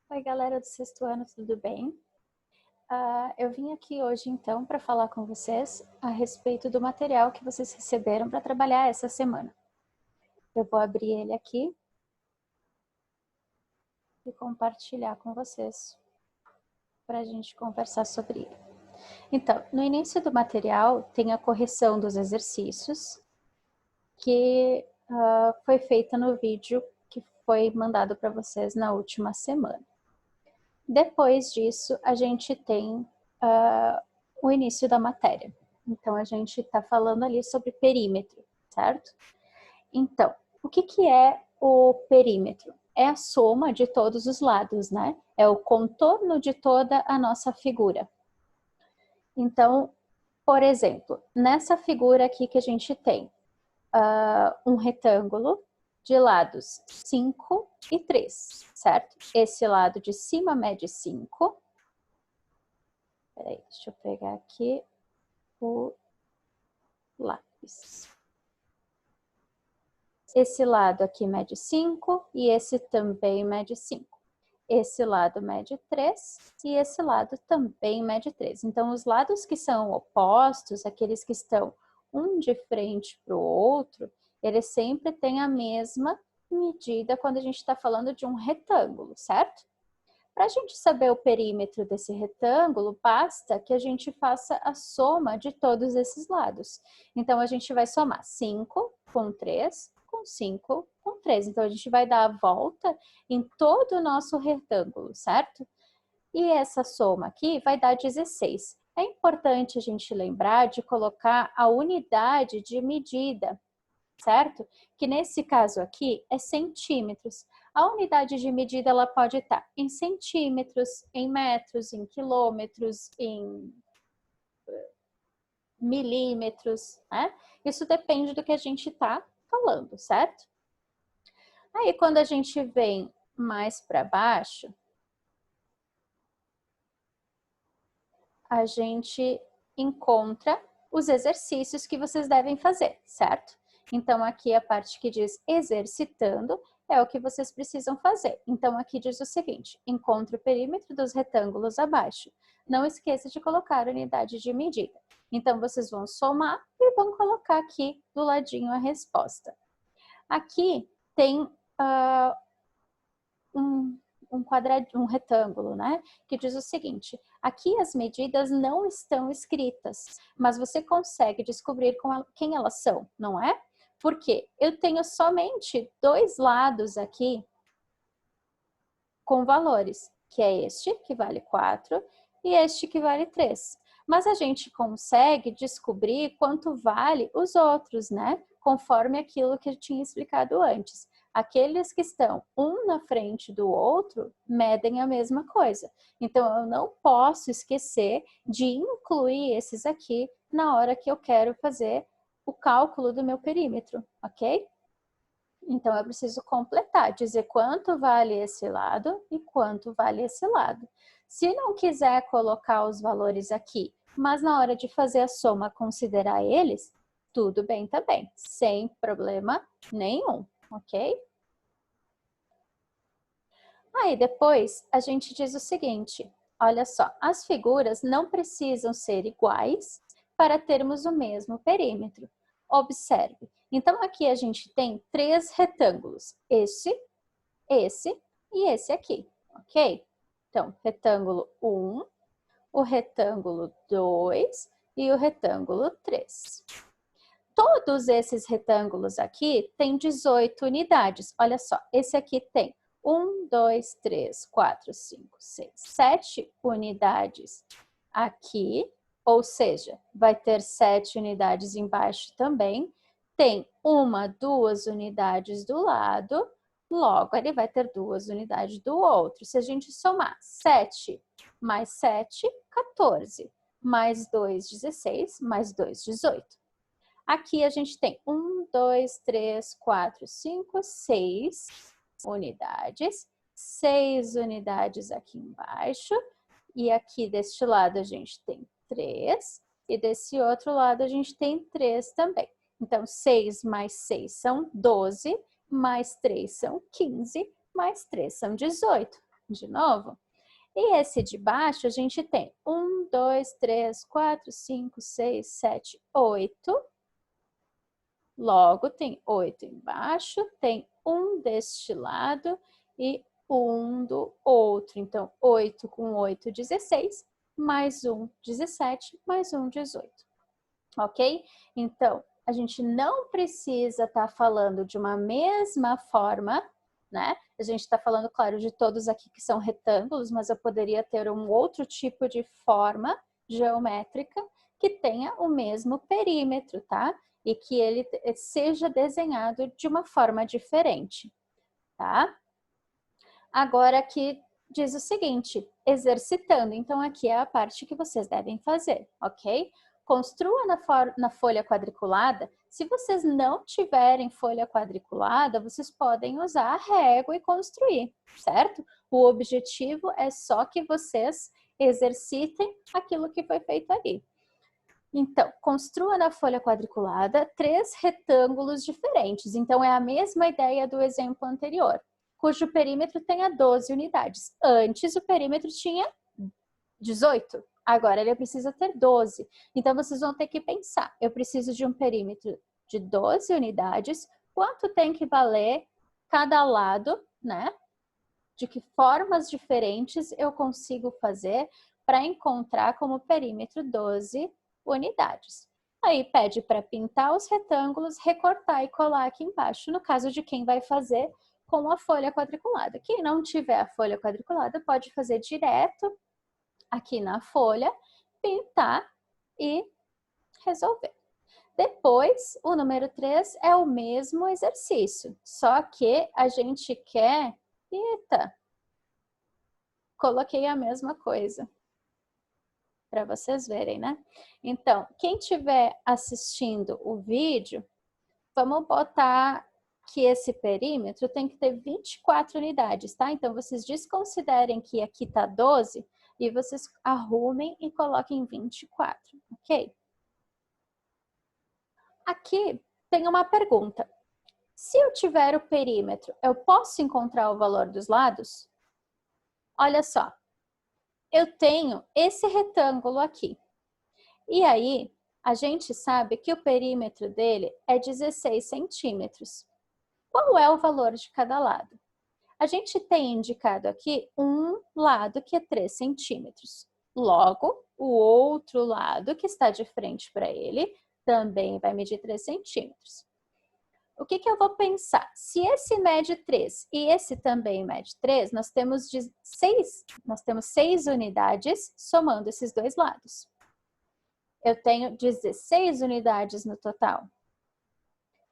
Oi, galera do sexto ano, tudo bem? Eu vim aqui hoje, então, para falar com vocês a respeito do material que vocês receberam para trabalhar essa semana. Eu vou abrir ele aqui e compartilhar com vocês para a gente conversar sobre ele. Então, no início do material tem a correção dos exercícios que foi feita no vídeo que foi mandado para vocês na última semana. Depois disso, a gente tem o início da matéria. Então, a gente está falando ali sobre perímetro, certo? Então, o que é o perímetro? É a soma de todos os lados, né? É o contorno de toda a nossa figura. Então, por exemplo, nessa figura aqui que a gente tem um retângulo de lados 5 e 3, certo? Esse lado de cima mede 5. Peraí, deixa eu pegar aqui o lápis. Esse lado aqui mede 5 e esse também mede 5. Esse lado mede 3 e esse lado também mede 3. Então, os lados que são opostos, aqueles que estão um de frente para o outro, eles sempre têm a mesma medida quando a gente está falando de um retângulo, certo? Para a gente saber o perímetro desse retângulo, basta que a gente faça a soma de todos esses lados. Então, a gente vai somar 5 com 3, com 5 com 3. Então, a gente vai dar a volta em todo o nosso retângulo, certo? E essa soma aqui vai dar 16. É importante a gente lembrar de colocar a unidade de medida, certo? Que nesse caso aqui é centímetros. A unidade de medida ela pode estar em centímetros, em metros, em quilômetros, em milímetros, né? Isso depende do que a gente está falando, certo? Aí quando a gente vem mais para baixo, a gente encontra os exercícios que vocês devem fazer, certo? Então, aqui a parte que diz exercitando é o que vocês precisam fazer. Então, aqui diz o seguinte: encontre o perímetro dos retângulos abaixo. Não esqueça de colocar a unidade de medida. Então, vocês vão somar e vão colocar aqui do ladinho a resposta. Aqui tem um retângulo, né? Que diz o seguinte: aqui as medidas não estão escritas, mas você consegue descobrir quem elas são, não é? Porque eu tenho somente dois lados aqui com valores, que é este, que vale 4, e este que vale 3. Mas a gente consegue descobrir quanto vale os outros, né? Conforme aquilo que eu tinha explicado antes. Aqueles que estão um na frente do outro medem a mesma coisa. Então, eu não posso esquecer de incluir esses aqui na hora que eu quero fazer o cálculo do meu perímetro, ok? Então, eu preciso completar, dizer quanto vale esse lado e quanto vale esse lado. Se não quiser colocar os valores aqui, mas na hora de fazer a soma considerar eles, tudo bem também, sem problema nenhum, ok? Aí depois a gente diz o seguinte: olha só, as figuras não precisam ser iguais para termos o mesmo perímetro. Observe. Então aqui a gente tem 3 retângulos: esse e esse aqui, ok? Então, retângulo 1, o retângulo 2 e o retângulo 3. Todos esses retângulos aqui têm 18 unidades. Olha só, esse aqui tem 1, 2, 3, 4, 5, 6, 7 unidades aqui, ou seja, vai ter 7 unidades embaixo também. Tem 1, 2 unidades do lado, logo ele vai ter 2 unidades do outro. Se a gente somar 7 mais 7, 14, mais 2, 16, mais 2, 18. Aqui a gente tem 1, 2, 3, 4, 5, 6 unidades. 6 unidades aqui embaixo. E aqui deste lado a gente tem 3. E desse outro lado a gente tem 3 também. Então, 6 mais 6 são 12, mais 3 são 15, mais 3 são 18. de novo. E esse de baixo, a gente tem 1, 2, 3, 4, 5, 6, 7, 8. Logo, tem 8 embaixo, tem 1 deste lado e 1 do outro. Então, 8 com 8, 16, mais 1, 17, mais 1, 18. Ok? Então, a gente não precisa estar falando de uma mesma forma, né? A gente está falando, claro, de todos aqui que são retângulos, mas eu poderia ter um outro tipo de forma geométrica que tenha o mesmo perímetro, tá? E que ele seja desenhado de uma forma diferente, tá? Agora aqui diz o seguinte, exercitando. Então aqui é a parte que vocês devem fazer, ok? Construa na folha quadriculada. Se vocês não tiverem folha quadriculada, vocês podem usar a régua e construir, certo? O objetivo é só que vocês exercitem aquilo que foi feito ali. Então, construa na folha quadriculada 3 retângulos diferentes. Então, é a mesma ideia do exemplo anterior, cujo perímetro tenha 12 unidades. Antes, o perímetro tinha 18. Agora, ele precisa ter 12. Então, vocês vão ter que pensar. Eu preciso de um perímetro de 12 unidades. Quanto tem que valer cada lado, né? De que formas diferentes eu consigo fazer para encontrar como perímetro 12 unidades. Aí pede para pintar os retângulos, recortar e colar aqui embaixo, no caso de quem vai fazer com a folha quadriculada. Quem não tiver a folha quadriculada pode fazer direto aqui na folha, pintar e resolver. Depois, o número 3 é o mesmo exercício, só que a gente quer... Eita! Coloquei a mesma coisa para vocês verem, né? Então, quem estiver assistindo o vídeo, vamos botar que esse perímetro tem que ter 24 unidades, tá? Então, vocês desconsiderem que aqui tá 12 e vocês arrumem e coloquem 24, ok? Aqui tem uma pergunta. Se eu tiver o perímetro, eu posso encontrar o valor dos lados? Olha só. Eu tenho esse retângulo aqui. E aí, a gente sabe que o perímetro dele é 16 centímetros. Qual é o valor de cada lado? A gente tem indicado aqui um lado que é 3 centímetros. Logo, o outro lado que está de frente para ele também vai medir 3 centímetros. O que eu vou pensar? Se esse mede 3 e esse também mede 3, nós temos 6 unidades somando esses dois lados. Eu tenho 16 unidades no total.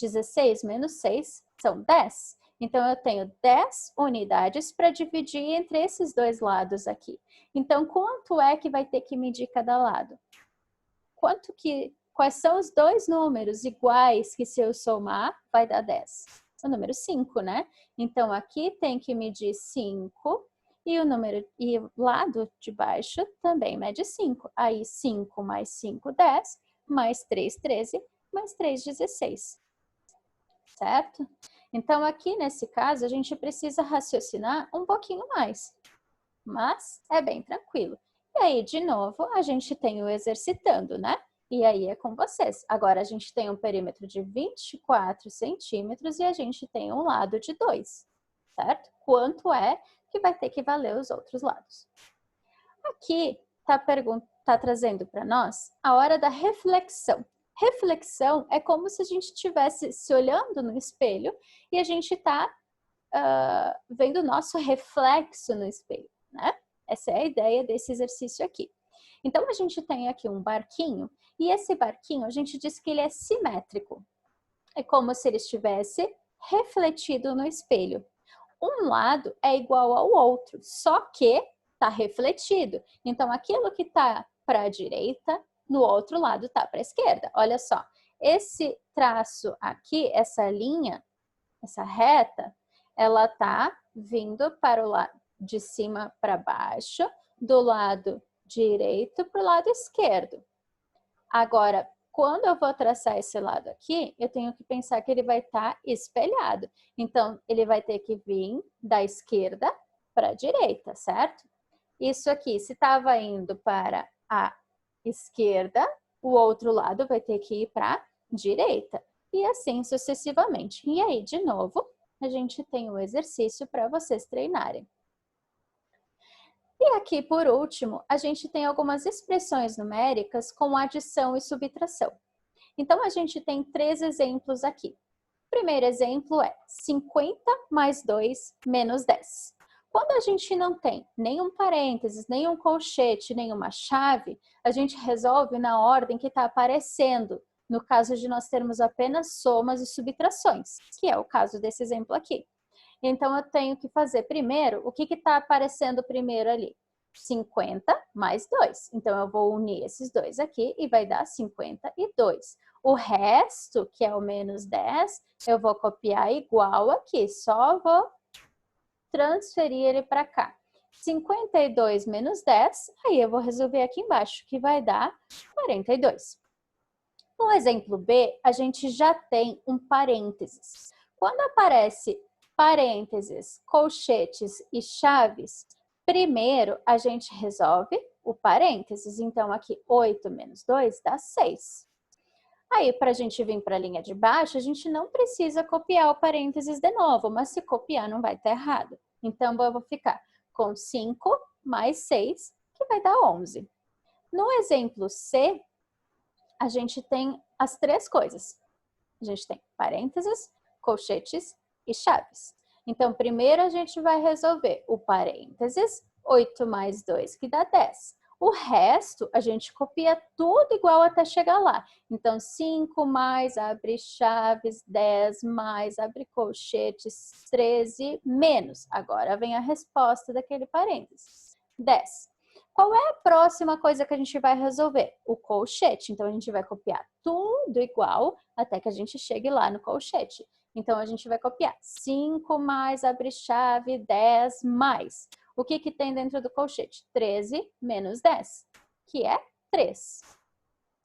16 menos 6 são 10. Então, eu tenho 10 unidades para dividir entre esses dois lados aqui. Então, quanto é que vai ter que medir cada lado? Quais são os dois números iguais que se eu somar vai dar 10? O número 5, né? Então, aqui tem que medir 5 e o lado de baixo também mede 5. Aí, 5 mais 5, 10, mais 3, 13, mais 3, 16. Certo? Então, aqui nesse caso, a gente precisa raciocinar um pouquinho mais. Mas é bem tranquilo. E aí, de novo, a gente tem o exercitando, né? E aí é com vocês. Agora a gente tem um perímetro de 24 centímetros e a gente tem um lado de 2, certo? Quanto é que vai ter que valer os outros lados? Aqui tá trazendo para nós a hora da reflexão. Reflexão é como se a gente estivesse se olhando no espelho e a gente está vendo o nosso reflexo no espelho, né? Essa é a ideia desse exercício aqui. Então, a gente tem aqui um barquinho, e esse barquinho, a gente diz que ele é simétrico. É como se ele estivesse refletido no espelho. Um lado é igual ao outro, só que está refletido. Então, aquilo que está para a direita, no outro lado está para a esquerda. Olha só, esse traço aqui, essa linha, essa reta, ela está vindo para o lado de cima para baixo, do lado direito para o lado esquerdo. Agora, quando eu vou traçar esse lado aqui, eu tenho que pensar que ele vai estar espelhado. Então, ele vai ter que vir da esquerda para a direita, certo? Isso aqui, se estava indo para a esquerda, o outro lado vai ter que ir para a direita. E assim sucessivamente. E aí, de novo, a gente tem o exercício para vocês treinarem. E aqui, por último, a gente tem algumas expressões numéricas com adição e subtração. Então, a gente tem 3 exemplos aqui. O primeiro exemplo é 50 mais 2 menos 10. Quando a gente não tem nenhum parênteses, nenhum colchete, nenhuma chave, a gente resolve na ordem que está aparecendo, no caso de nós termos apenas somas e subtrações, que é o caso desse exemplo aqui. Então, eu tenho que fazer primeiro, o que está aparecendo primeiro ali? 50 mais 2. Então, eu vou unir esses dois aqui e vai dar 52. O resto, que é o menos 10, eu vou copiar igual aqui, só vou transferir ele para cá. 52 menos 10, aí eu vou resolver aqui embaixo, que vai dar 42. No exemplo B, a gente já tem um parênteses. Quando aparece parênteses, colchetes e chaves, primeiro a gente resolve o parênteses. Então, aqui 8 menos 2 dá 6. Aí, para a gente vir para a linha de baixo, a gente não precisa copiar o parênteses de novo, mas se copiar não vai estar errado. Então, eu vou ficar com 5 mais 6, que vai dar 11. No exemplo C, a gente tem as 3 coisas. A gente tem parênteses, colchetes e chaves. Então, primeiro a gente vai resolver o parênteses, 8 mais 2, que dá 10. O resto, a gente copia tudo igual até chegar lá. Então, 5 mais, abre chaves, 10 mais, abre colchetes, 13 menos. Agora vem a resposta daquele parênteses. 10. Qual é a próxima coisa que a gente vai resolver? O colchete. Então, a gente vai copiar tudo igual até que a gente chegue lá no colchete. Então, a gente vai copiar 5 mais, abre chave, 10 mais. O que tem dentro do colchete? 13 menos 10, que é 3.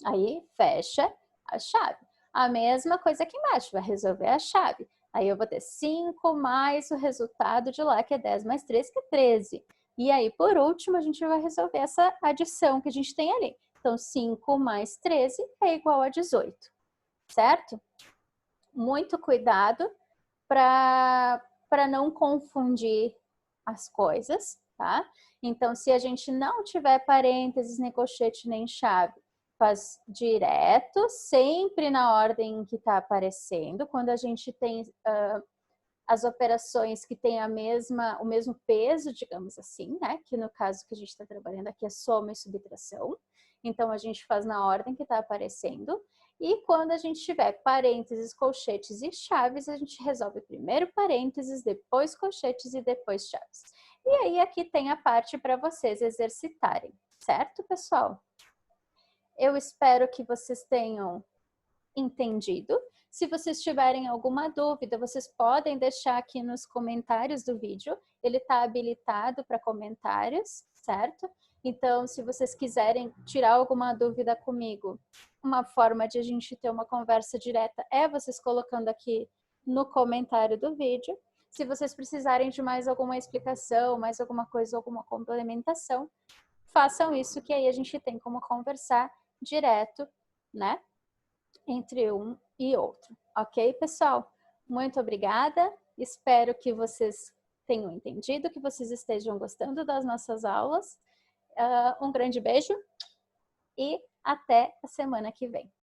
Aí, fecha a chave. A mesma coisa aqui embaixo, vai resolver a chave. Aí, eu vou ter 5 mais o resultado de lá, que é 10 mais 3, que é 13. E aí, por último, a gente vai resolver essa adição que a gente tem ali. Então, 5 mais 13 é igual a 18, certo? Muito cuidado para não confundir as coisas, tá? Então, se a gente não tiver parênteses, nem colchete, nem chave, faz direto, sempre na ordem que está aparecendo. Quando a gente tem as operações que têm o mesmo peso, digamos assim, né? Que no caso que a gente está trabalhando aqui é soma e subtração. Então, a gente faz na ordem que está aparecendo. E quando a gente tiver parênteses, colchetes e chaves, a gente resolve primeiro parênteses, depois colchetes e depois chaves. E aí, aqui tem a parte para vocês exercitarem, certo, pessoal? Eu espero que vocês tenham entendido. Se vocês tiverem alguma dúvida, vocês podem deixar aqui nos comentários do vídeo. Ele está habilitado para comentários, certo? Então, se vocês quiserem tirar alguma dúvida comigo, uma forma de a gente ter uma conversa direta é vocês colocando aqui no comentário do vídeo. Se vocês precisarem de mais alguma explicação, mais alguma coisa, alguma complementação, façam isso, que aí a gente tem como conversar direto, né? Entre um e outro. Ok, pessoal? Muito obrigada. Espero que vocês tenham entendido, que vocês estejam gostando das nossas aulas. Um grande beijo e até a semana que vem.